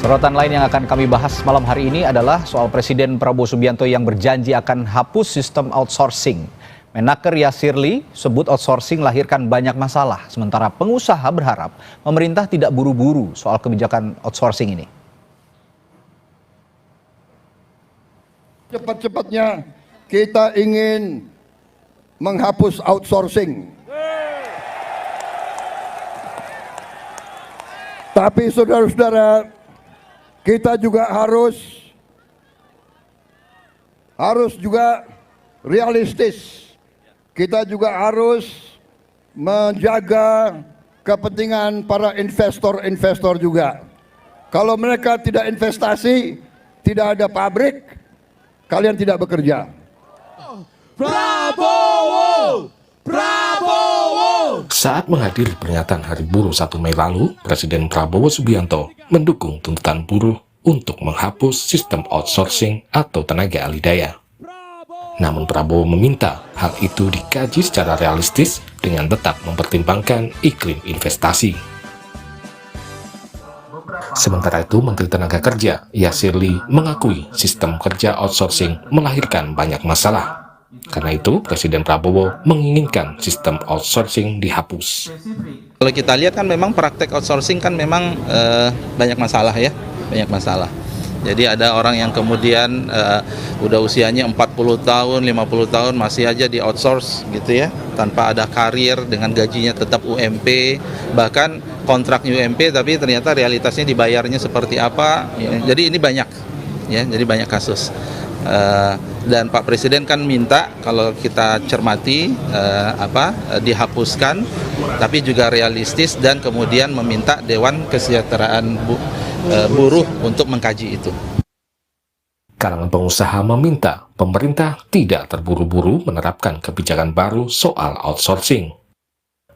Sorotan lain yang akan kami bahas malam hari ini adalah soal Presiden Prabowo Subianto yang berjanji akan hapus sistem outsourcing. Menaker Yasir Lee sebut outsourcing lahirkan banyak masalah, sementara pengusaha berharap pemerintah tidak buru-buru soal kebijakan outsourcing ini. Cepat-cepatnya kita ingin menghapus outsourcing. Tapi saudara-saudara, kita juga harus juga realistis. Kita juga harus menjaga kepentingan para investor juga. Kalau mereka tidak investasi, tidak ada pabrik, kalian tidak bekerja. Prabowo! Prabowo! Saat menghadiri peringatan Hari Buruh 1 Mei lalu, Presiden Prabowo Subianto mendukung tuntutan buruh untuk menghapus sistem outsourcing atau tenaga alih daya. Namun Prabowo meminta hal itu dikaji secara realistis dengan tetap mempertimbangkan iklim investasi. Sementara itu, Menteri Tenaga Kerja Yasir Lee mengakui sistem kerja outsourcing melahirkan banyak masalah. Karena itu, Presiden Prabowo menginginkan sistem outsourcing dihapus. Kalau kita lihat kan memang praktek outsourcing kan memang banyak masalah ya, banyak masalah. Jadi ada orang yang kemudian udah usianya 40 tahun, 50 tahun masih aja di outsource gitu ya, tanpa ada karir dengan gajinya tetap UMP, bahkan kontrak UMP tapi ternyata realitasnya dibayarnya seperti apa. Ya. Jadi ini banyak ya, jadi banyak kasus. Dan Pak Presiden kan minta kalau kita cermati dihapuskan, tapi juga realistis dan kemudian meminta Dewan Kesejahteraan Buruh untuk mengkaji itu. Kalangan pengusaha meminta pemerintah tidak terburu-buru menerapkan kebijakan baru soal outsourcing.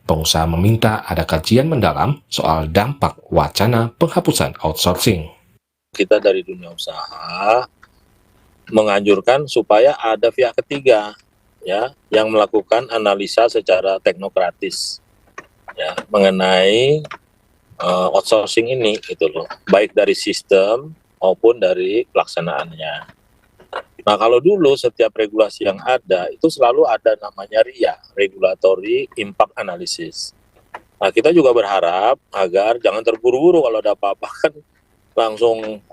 Pengusaha meminta ada kajian mendalam soal dampak wacana penghapusan outsourcing. Kita dari dunia usaha menganjurkan supaya ada pihak ketiga ya yang melakukan analisa secara teknokratis ya mengenai outsourcing ini gitu loh, baik dari sistem maupun dari pelaksanaannya. Nah, kalau dulu setiap regulasi yang ada itu selalu ada namanya RIA, Regulatory Impact Analysis. Nah, kita juga berharap agar jangan terburu-buru kalau ada apa-apa kan langsung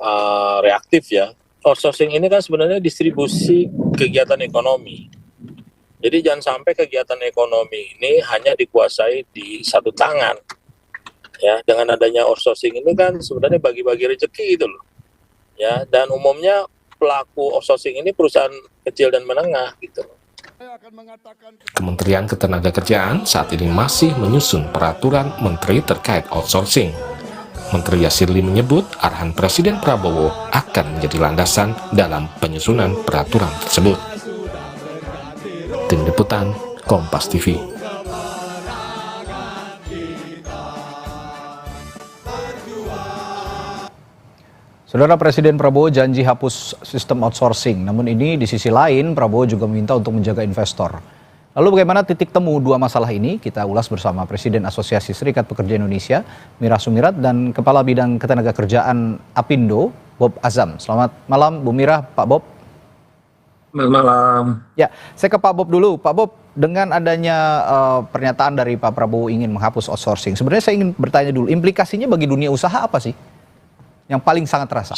reaktif ya. Outsourcing ini kan sebenarnya distribusi kegiatan ekonomi. Jadi jangan sampai kegiatan ekonomi ini hanya dikuasai di satu tangan. Ya, dengan adanya outsourcing ini kan sebenarnya bagi-bagi rezeki gitu loh. Ya, dan umumnya pelaku outsourcing ini perusahaan kecil dan menengah gitu. Kementerian Ketenagakerjaan saat ini masih menyusun peraturan menteri terkait outsourcing. Menteri Yasir Lee menyebut arahan Presiden Prabowo akan menjadi landasan dalam penyusunan peraturan tersebut. Tim Liputan, Kompas TV. Saudara, Presiden Prabowo janji hapus sistem outsourcing. Namun ini di sisi lain Prabowo juga meminta untuk menjaga investor. Lalu bagaimana titik temu dua masalah ini? Kita ulas bersama Presiden Asosiasi Serikat Pekerja Indonesia, Mira Sumirat, dan Kepala Bidang Ketenagakerjaan Apindo, Bob Azam. Selamat malam, Bu Mira, Pak Bob. Selamat malam. Ya, saya ke Pak Bob dulu. Pak Bob, dengan adanya pernyataan dari Pak Prabowo ingin menghapus outsourcing, sebenarnya saya ingin bertanya dulu, implikasinya bagi dunia usaha apa sih yang paling sangat terasa?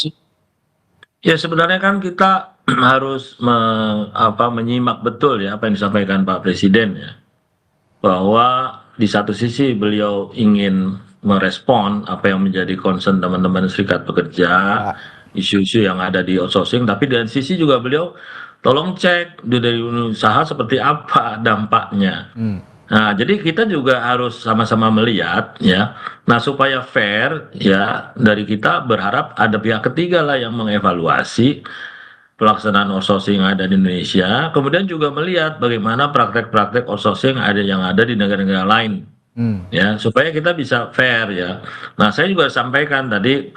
Ya, sebenarnya kan kita harus menyimak betul ya apa yang disampaikan Pak Presiden ya, bahwa di satu sisi beliau ingin merespon apa yang menjadi concern teman-teman serikat pekerja, isu-isu yang ada di outsourcing, tapi dari sisi juga beliau tolong cek dari dunia usaha seperti apa dampaknya. Nah, jadi kita juga harus sama-sama melihat ya. Nah, supaya fair ya, dari kita berharap ada pihak ketiga lah yang mengevaluasi pelaksanaan outsourcing yang ada di Indonesia, kemudian juga melihat bagaimana praktek-praktek outsourcing yang ada di negara-negara lain. Ya, supaya kita bisa fair ya. Nah, saya juga sampaikan tadi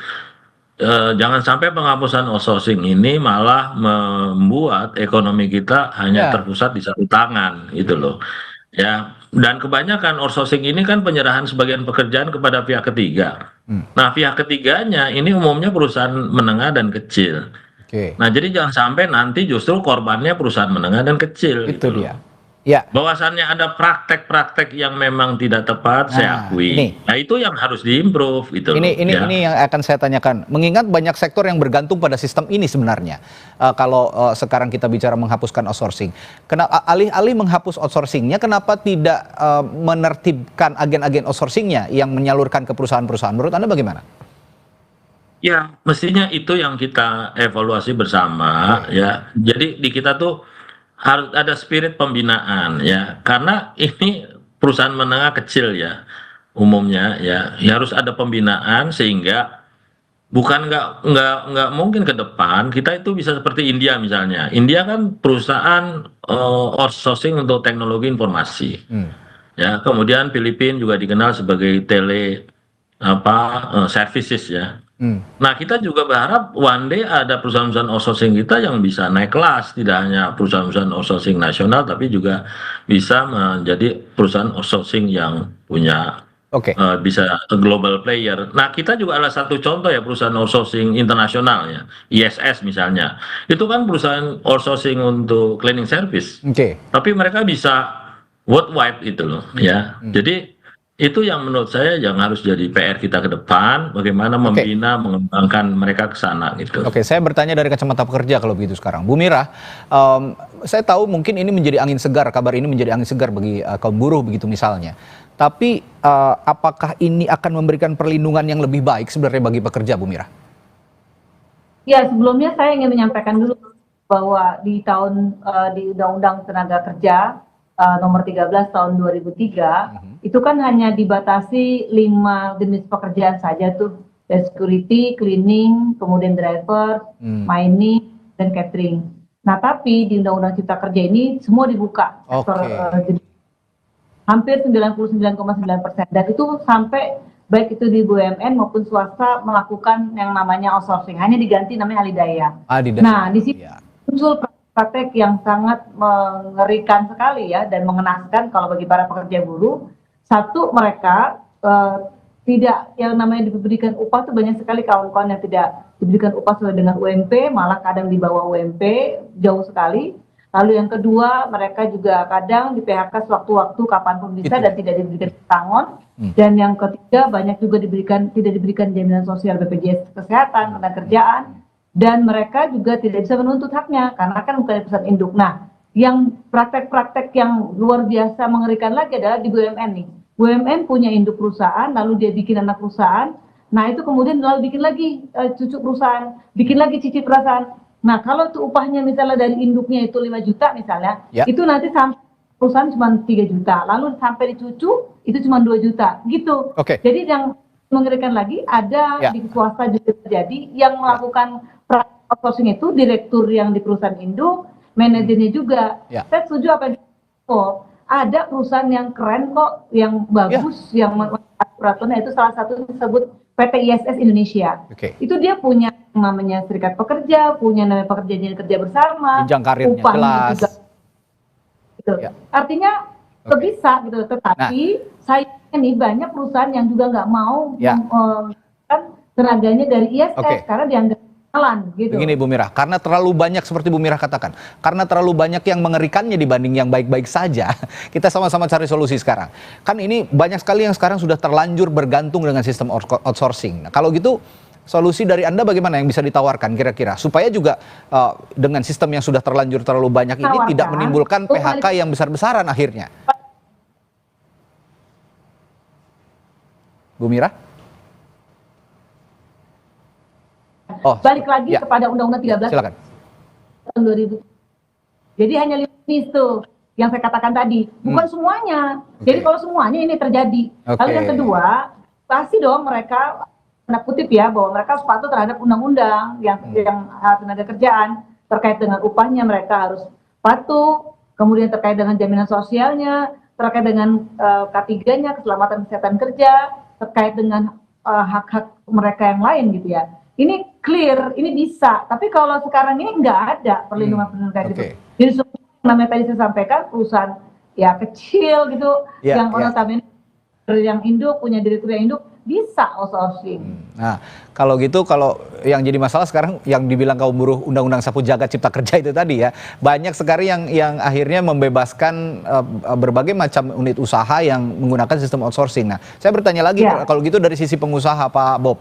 jangan sampai penghapusan outsourcing ini malah membuat ekonomi kita hanya terpusat di satu tangan gitu loh. Ya, dan kebanyakan outsourcing ini kan penyerahan sebagian pekerjaan kepada pihak ketiga. Nah, pihak ketiganya ini umumnya perusahaan menengah dan kecil. Oke, Nah, jadi jangan sampai nanti justru korbannya perusahaan menengah dan kecil itu gitu loh. dia. Ya, Bahwasannya ada praktek-praktek yang memang tidak tepat, saya nah akui. ini. Nah, itu yang harus diimprove gitu loh, ya. Ini yang akan saya tanyakan. Mengingat banyak sektor yang bergantung pada sistem ini sebenarnya. Kalau sekarang kita bicara menghapuskan outsourcing, alih-alih menghapus outsourcingnya, kenapa tidak menertibkan agen-agen outsourcingnya yang menyalurkan ke perusahaan-perusahaan? Menurut Anda bagaimana? Ya, mestinya itu yang kita evaluasi bersama, ya. Jadi di kita tuh harus ada spirit pembinaan, ya. Karena ini perusahaan menengah kecil ya, umumnya ya. Ya harus ada pembinaan sehingga bukan nggak mungkin ke depan kita itu bisa seperti India misalnya. India kan perusahaan outsourcing untuk teknologi informasi. Ya, kemudian Filipina juga dikenal sebagai services ya. Nah, kita juga berharap one day ada perusahaan-perusahaan outsourcing kita yang bisa naik kelas, tidak hanya perusahaan-perusahaan outsourcing nasional, tapi juga bisa menjadi perusahaan outsourcing yang punya Oke, bisa global player. Nah, kita juga adalah satu contoh ya perusahaan outsourcing internasional ya, ISS misalnya. Itu kan perusahaan outsourcing untuk cleaning service, oke. tapi mereka bisa worldwide itu loh ya. Jadi itu yang menurut saya yang harus jadi PR kita ke depan, bagaimana membina, mengembangkan mereka ke sana gitu. Oke, saya bertanya dari kacamata pekerja kalau begitu sekarang. Bu Mira, saya tahu mungkin ini menjadi angin segar, kabar ini menjadi angin segar bagi kaum buruh begitu misalnya. Tapi apakah ini akan memberikan perlindungan yang lebih baik sebenarnya bagi pekerja, Bu Mira? Ya, sebelumnya saya ingin menyampaikan dulu bahwa di Undang-Undang Tenaga Kerja nomor 13 tahun 2003 itu kan hanya dibatasi 5 jenis pekerjaan saja tuh, security, cleaning, kemudian driver, mining, dan catering. Nah, tapi di Undang-Undang Cipta Kerja ini semua dibuka sektor hampir 99,9%, dan itu sampai baik itu di BUMN maupun swasta melakukan yang namanya outsourcing, hanya diganti namanya alidaya. Nah, di sini muncul praktek yang sangat mengerikan sekali ya dan mengenaskan kalau bagi para pekerja buruh. Satu, mereka tidak yang namanya diberikan upah tuh banyak sekali kawan-kawan yang tidak diberikan upah sesuai dengan UMP, malah kadang di bawah UMP jauh sekali. Lalu yang kedua, mereka juga kadang di PHK sewaktu-waktu kapanpun bisa dan tidak diberikan pesangon. Dan yang ketiga, banyak juga tidak diberikan jaminan sosial BPJS Kesehatan, Ketenagakerjaan, dan mereka juga tidak bisa menuntut haknya karena kan bukan perusahaan induk. Nah, yang praktek-praktek yang luar biasa mengerikan lagi adalah di BUMN nih. BUMN punya induk perusahaan, lalu dia bikin anak perusahaan. Nah, itu kemudian lalu bikin lagi cucu perusahaan, bikin lagi cicit perusahaan. Nah, kalau itu upahnya misalnya dari induknya itu 5 juta misalnya, itu nanti sampai perusahaan cuma 3 juta, lalu sampai di cucu itu cuma 2 juta, gitu. Jadi yang mengerikan lagi ada di swasta juga terjadi yang melakukan outsourcing itu direktur yang di perusahaan induk, manajernya juga. Saya setuju apa yang ada perusahaan yang keren kok, yang bagus, yang peraturannya itu salah satu disebut PT ISS Indonesia. Itu dia punya namanya serikat pekerja, punya namanya pekerjaan kerja bersama, jenjang karirnya jelas. Juga. Gitu. Artinya bisa gitu, tetapi sayangnya nih banyak perusahaan yang juga nggak mau tenaganya dari ISS karena dianggap gitu. Begini Bu Mira, karena terlalu banyak seperti Bu Mira katakan, karena terlalu banyak yang mengerikannya dibanding yang baik-baik saja, kita sama-sama cari solusi sekarang. Kan ini banyak sekali yang sekarang sudah terlanjur bergantung dengan sistem outsourcing. Nah, kalau gitu solusi dari Anda bagaimana yang bisa ditawarkan kira-kira supaya juga dengan sistem yang sudah terlanjur terlalu banyak ini tidak menimbulkan PHK yang besar-besaran akhirnya? Bu Mira? Balik lagi kepada Undang-Undang 13 tahun 2000. Jadi hanya 5 itu yang saya katakan tadi, bukan semuanya. Jadi kalau semuanya ini terjadi. Lalu yang kedua, pasti dong mereka tanda kutip ya bahwa mereka sepatuh terhadap undang-undang yang tenaga kerjaan terkait dengan upahnya mereka harus patuh, kemudian terkait dengan jaminan sosialnya, terkait dengan K3-nya, keselamatan kesehatan kerja, terkait dengan hak-hak mereka yang lain gitu ya. Ini clear, ini bisa. Tapi kalau sekarang ini nggak ada perlindungan kayak gitu. Jadi namanya tadi saya sampaikan perusahaan ya kecil gitu, yang notabene yang induk punya direktur yang induk, bisa outsourcing. Nah, kalau gitu, kalau yang jadi masalah sekarang yang dibilang kaum buruh Undang-Undang Sapu Jagat Cipta Kerja itu tadi ya, banyak sekali yang akhirnya membebaskan berbagai macam unit usaha yang menggunakan sistem outsourcing. Nah, saya bertanya lagi, kalau gitu dari sisi pengusaha Pak Bob,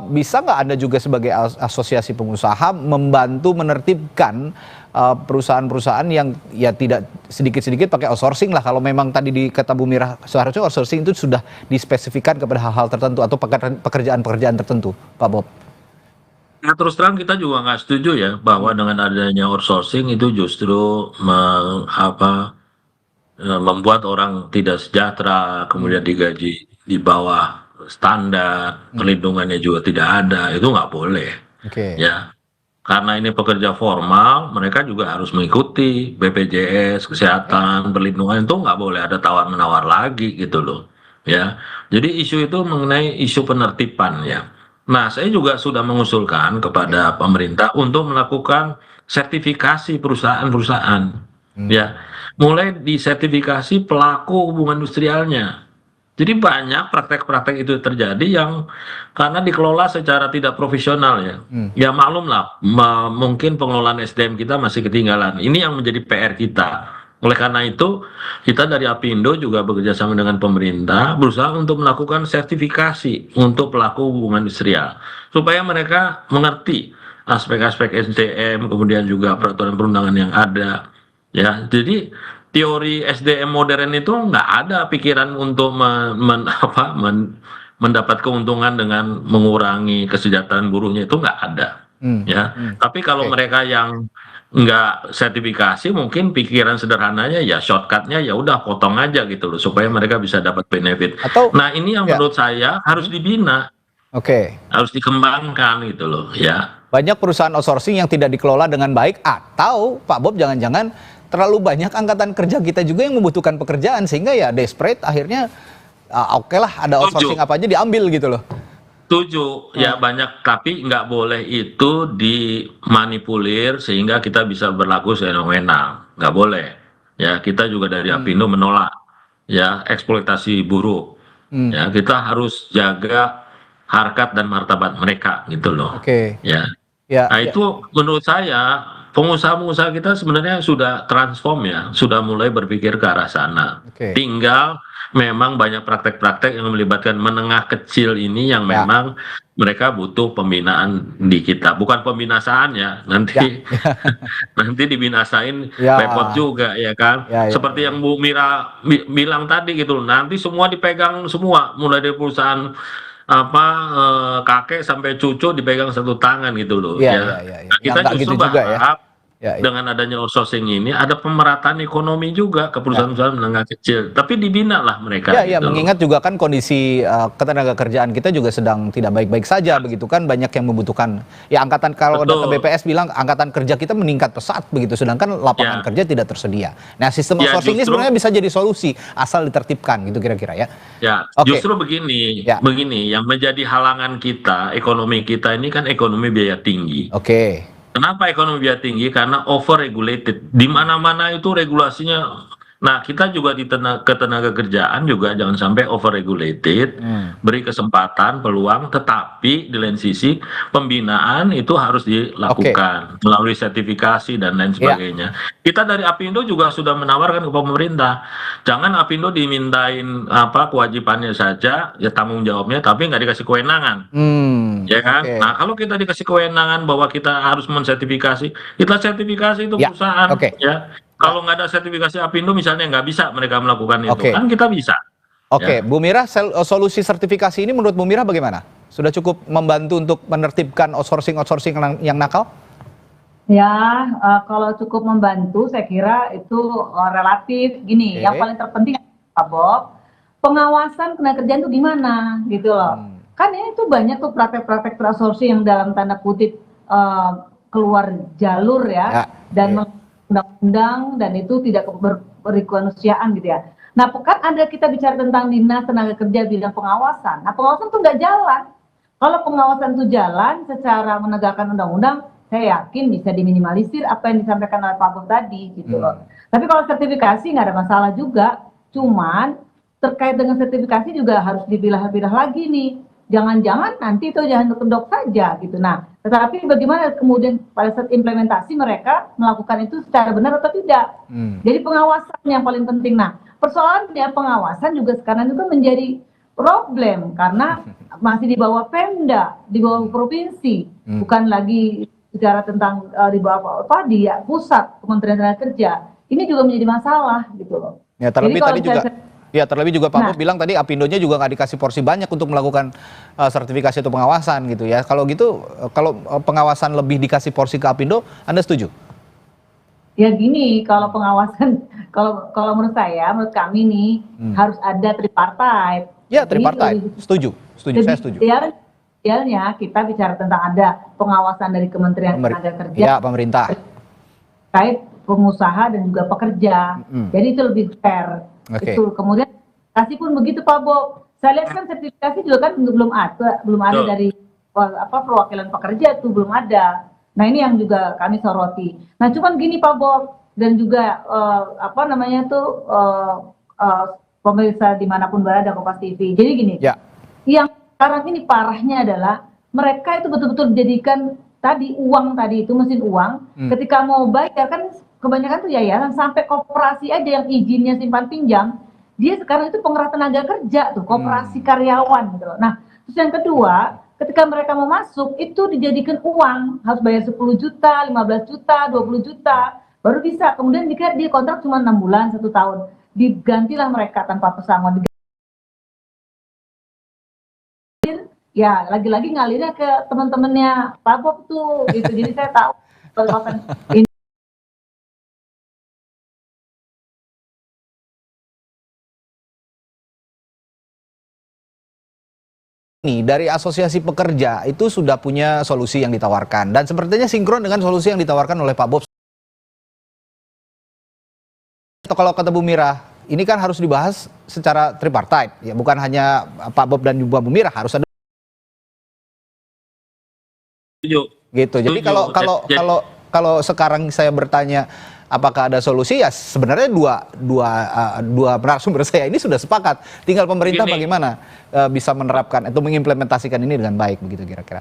bisa nggak Anda juga sebagai asosiasi pengusaha membantu menertibkan perusahaan-perusahaan yang ya tidak sedikit-sedikit pakai outsourcing lah, kalau memang tadi di kata Bu Mira seharusnya outsourcing itu sudah dispesifikan kepada hal-hal tertentu atau pekerjaan-pekerjaan tertentu, Pak Bob? Nah, terus terang kita juga nggak setuju ya bahwa dengan adanya outsourcing itu justru membuat orang tidak sejahtera, kemudian digaji di bawah standar, perlindungannya juga tidak ada, itu nggak boleh. Ya. Karena ini pekerja formal, mereka juga harus mengikuti BPJS, kesehatan, perlindungan, itu nggak boleh ada tawar-menawar lagi gitu loh. Ya, jadi isu itu mengenai isu penertiban ya. Nah, saya juga sudah mengusulkan kepada pemerintah untuk melakukan sertifikasi perusahaan-perusahaan. Ya, mulai disertifikasi pelaku hubungan industrialnya. Jadi banyak praktek-praktek itu terjadi yang karena dikelola secara tidak profesional ya. Ya maklum lah, mungkin pengelolaan SDM kita masih ketinggalan. Ini yang menjadi PR kita. Oleh karena itu, kita dari Apindo juga bekerja sama dengan pemerintah, berusaha untuk melakukan sertifikasi untuk pelaku hubungan industrial. Supaya mereka mengerti aspek-aspek SDM, kemudian juga peraturan perundangan yang ada. Ya, jadi teori SDM modern itu nggak ada pikiran untuk mendapat keuntungan dengan mengurangi kesejahteraan buruhnya, itu nggak ada. Ya, tapi kalau mereka yang nggak sertifikasi, mungkin pikiran sederhananya ya shortcutnya ya udah potong aja gitu loh supaya mereka bisa dapat benefit. Nah, ini yang menurut saya harus dibina, harus dikembangkan gitu loh ya. Banyak perusahaan outsourcing yang tidak dikelola dengan baik, atau Pak Bob jangan-jangan terlalu banyak angkatan kerja kita juga yang membutuhkan pekerjaan sehingga ya desperate akhirnya oke lah ada outsourcing apa aja diambil gitu loh. Setuju, ya banyak, tapi nggak boleh itu dimanipulir sehingga kita bisa berlaku fenomenal, nggak boleh. Ya, kita juga dari Apindo menolak ya eksploitasi buruh. Ya, kita harus jaga harkat dan martabat mereka gitu loh. Ya. Nah, itu menurut saya pengusaha-pengusaha kita sebenarnya sudah transform ya, sudah mulai berpikir ke arah sana. Tinggal memang banyak praktek-praktek yang melibatkan menengah kecil ini yang memang mereka butuh pembinaan di kita, bukan pembinasaan ya, nanti nanti dibinasain repot juga ya kan. Seperti yang Bu Mira bilang tadi gitu, nanti semua dipegang semua, mulai dari perusahaan kakek sampai cucu dipegang satu tangan gitu loh. Nah, kita justru berharap dengan adanya outsourcing ini ada pemerataan ekonomi juga ke perusahaan-perusahaan menengah kecil, tapi dibina lah mereka. Gitu mengingat juga kan kondisi ketenaga kerjaan kita juga sedang tidak baik-baik saja begitu kan, banyak yang membutuhkan ya angkatan, kalau data BPS bilang angkatan kerja kita meningkat pesat begitu, sedangkan lapangan kerja tidak tersedia. Nah, sistem outsourcing ini sebenarnya bisa jadi solusi asal ditertibkan gitu kira-kira ya. Justru begini yang menjadi halangan kita, ekonomi kita ini kan ekonomi biaya tinggi. Kenapa ekonomi biaya tinggi? Karena over regulated. Di mana-mana itu regulasinya. Nah, kita juga di ketenaga kerjaan juga jangan sampai over regulated, beri kesempatan, peluang, tetapi di lain sisi pembinaan itu harus dilakukan melalui sertifikasi dan lain sebagainya. Kita dari Apindo juga sudah menawarkan ke pemerintah, jangan Apindo dimintain kewajibannya saja, ya tanggung jawabnya, tapi nggak dikasih kewenangan. Ya kan? Nah, kalau kita dikasih kewenangan bahwa kita harus mensertifikasi, kita sertifikasi itu perusahaan. Ya. Kalau nggak ada sertifikasi Apindo misalnya nggak bisa mereka melakukan itu, kan kita bisa. Bu Mira, solusi sertifikasi ini menurut Bu Mira bagaimana? Sudah cukup membantu untuk menertibkan outsourcing yang nakal? Ya, kalau cukup membantu saya kira itu relatif gini. Yang paling terpenting Pak Bob, pengawasan tenaga kerjaan itu gimana gitu loh. Kan ini tuh banyak tuh praktek-praktek outsourcing yang dalam tanda kutip keluar jalur ya, dan undang-undang dan itu tidak berkemanusiaan gitu ya. Nah, kan ada kita bicara tentang Dinas Tenaga Kerja bidang pengawasan. Nah, pengawasan itu nggak jalan. Kalau pengawasan itu jalan secara menegakkan undang-undang, saya yakin bisa diminimalisir apa yang disampaikan oleh Pak Bob tadi gitu loh. Tapi kalau sertifikasi nggak ada masalah juga. Cuman terkait dengan sertifikasi juga harus dipilah-pilah lagi nih. Jangan-jangan nanti itu jangan kedok saja gitu. Nah, tetapi bagaimana kemudian pada saat implementasi mereka melakukan itu secara benar atau tidak? Jadi pengawasan yang paling penting. Nah, persoalannya pengawasan juga sekarang itu menjadi problem karena masih di bawah Pemda, di bawah provinsi, bukan lagi bicara tentang di bawah di pusat Kementerian Tenaga Kerja. Ini juga menjadi masalah gitu loh. Ya, terlebih Jadi tadi juga ya terlebih juga Pak Bob bilang tadi Apindonya juga nggak dikasih porsi banyak untuk melakukan sertifikasi atau pengawasan gitu ya. Kalau gitu, kalau pengawasan lebih dikasih porsi ke Apindo, Anda setuju? Ya gini, kalau pengawasan, kalau menurut saya, menurut kami nih harus ada tripartite. Ya, tripartite. Setuju, saya setuju. Idealnya kita bicara tentang ada pengawasan dari Kementerian Tenaga Kerja, ya, pemerintah, terkait pengusaha dan juga pekerja. Jadi itu lebih fair. Itu kemudian sertifikasi pun begitu Pak Bob. Saya lihat kan sertifikasi juga kan belum ada dari perwakilan pekerja itu belum ada. Nah ini yang juga kami soroti. Nah cuman gini Pak Bob dan juga pemirsa dimanapun berada Kompas TV. Jadi gini, yang sekarang ini parahnya adalah mereka itu betul-betul dijadikan tadi uang tadi itu mesin uang. Ketika mau bayar kan kebanyakan tuh yayasan sampai koperasi aja yang izinnya simpan pinjam, dia sekarang itu pengeras tenaga kerja tuh, koperasi karyawan gitu loh. Nah, terus yang kedua, ketika mereka mau masuk itu dijadikan uang, harus bayar 10 juta, 15 juta, 20 juta, baru bisa. Kemudian jika dia kontrak cuma 6 bulan, 1 tahun, digantilah mereka tanpa pesangon. Ya, lagi-lagi ngalirnya ke teman-temannya Pak Bob tuh, gitu. Jadi saya tahu ini. Dari Asosiasi Pekerja itu sudah punya solusi yang ditawarkan dan sepertinya sinkron dengan solusi yang ditawarkan oleh Pak Bob. Kalau kata Bu Mira, ini kan harus dibahas secara tripartite, ya bukan hanya Pak Bob dan juga Bu Mira, harus ada. Gitu. Jadi kalau sekarang saya bertanya apakah ada solusi, ya sebenarnya dua narasumber saya ini sudah sepakat. Tinggal pemerintah bagaimana bisa menerapkan atau mengimplementasikan ini dengan baik begitu kira-kira.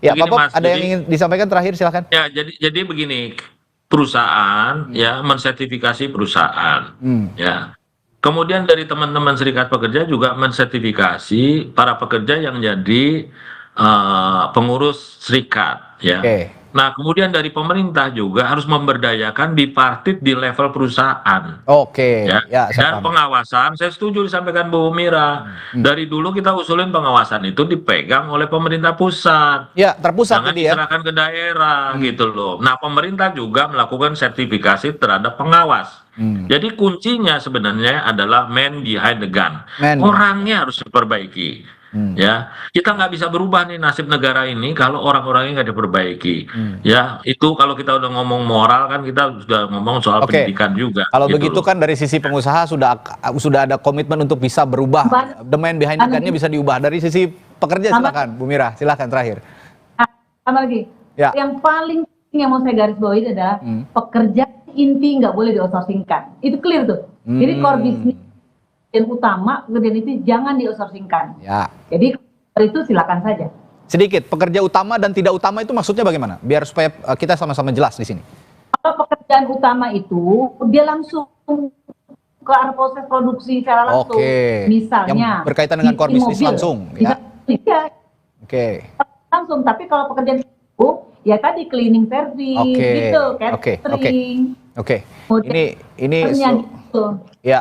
Ya Pak Bob, ada yang ingin disampaikan terakhir silakan. Ya, jadi begini, perusahaan ya mensertifikasi perusahaan ya. Kemudian dari teman-teman serikat pekerja juga mensertifikasi para pekerja yang jadi pengurus serikat ya. Nah, kemudian dari pemerintah juga harus memberdayakan bipartit di level perusahaan. Dan pengawasan, saya setuju disampaikan Bu Mira. Dari dulu kita usulin pengawasan itu dipegang oleh pemerintah pusat. Ya, terpusat jangan diserahkan ke daerah gitu loh. Nah, pemerintah juga melakukan sertifikasi terhadap pengawas. Jadi kuncinya sebenarnya adalah man behind the gun. Orangnya harus diperbaiki. Ya, kita nggak bisa berubah nih nasib negara ini kalau orang-orangnya nggak diperbaiki. Ya, itu kalau kita udah ngomong moral kan kita sudah ngomong soal pendidikan juga. Kalau gitu begitu kan dari sisi pengusaha sudah ada komitmen untuk bisa berubah. The man behind the gun-nya bisa diubah. Dari sisi pekerja silakan, Bu Mira, silakan terakhir. Sama lagi. Yang paling penting yang mau saya garis bawahi adalah pekerja inti nggak boleh di-outsourcingkan. Itu clear tuh. Jadi core bisnis yang utama kemudian itu jangan di-outsourcingkan. Jadi itu silakan saja. Sedikit pekerja utama dan tidak utama itu maksudnya bagaimana? Biar supaya kita sama-sama jelas di sini. Kalau pekerjaan utama itu dia langsung ke arah proses produksi secara langsung. Misalnya yang berkaitan dengan core bisnis langsung ya. Langsung, tapi kalau pekerjaan itu ya tadi cleaning service gitu, catering. Ini gitu. ya